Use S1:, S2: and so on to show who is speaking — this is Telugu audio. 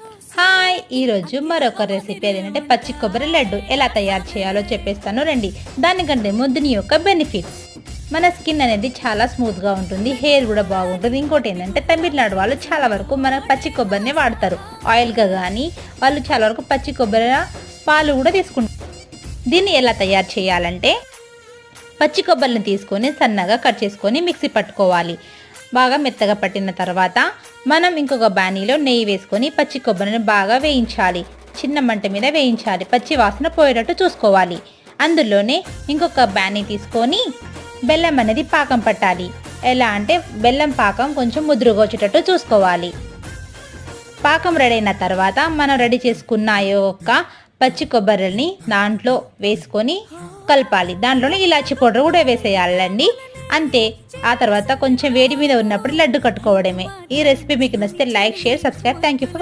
S1: హాయ్, ఈరోజు మరొక రెసిపీ ఏంటంటే పచ్చి కొబ్బరి లడ్డు ఎలా తయారు చేయాలో చెప్పేస్తాను రండి. దానికంటే ముందు దీని యొక్క బెనిఫిట్స్. మన స్కిన్ అనేది చాలా స్మూత్గా ఉంటుంది, హెయిర్ కూడా బాగుంటుంది. ఇంకోటి ఏంటంటే తమిళనాడు వాళ్ళు చాలా వరకు మన పచ్చి కొబ్బరిని వాడతారు ఆయిల్గా, కానీ వాళ్ళు చాలా వరకు పచ్చి కొబ్బరి పాలు కూడా తీసుకుంటారు. దీన్ని ఎలా తయారు చేయాలంటే పచ్చి కొబ్బరిని తీసుకొని సన్నగా కట్ చేసుకొని మిక్సీ పట్టుకోవాలి. బాగా మెత్తగా పట్టిన తర్వాత మనం ఇంకొక బాణీలో నెయ్యి వేసుకొని పచ్చి కొబ్బరిని బాగా వేయించాలి. చిన్న మంట మీద వేయించాలి, పచ్చి వాసన పోయేటట్టు చూసుకోవాలి. అందులోనే ఇంకొక బాణీ తీసుకొని బెల్లం అనేది పాకం పట్టాలి. ఎలా అంటే బెల్లం పాకం కొంచెం ముదురుగా వచ్చేటట్టు చూసుకోవాలి. పాకం రెడీ అయిన తర్వాత మనం రెడీ చేసుకున్న యొక్క పచ్చి కొబ్బరిని దాంట్లో వేసుకొని కలపాలి. దాంట్లోనే ఇలాచి పౌడర్ కూడా వేసేయాలండి. అంతే. ఆ తర్వాత కొంచెం వేడి మీద ఉన్నప్పుడు లడ్డు కట్టుకోవడమే. ఈ రెసిపీ మీకు నచ్చితే like, share, subscribe. Thank you for watching.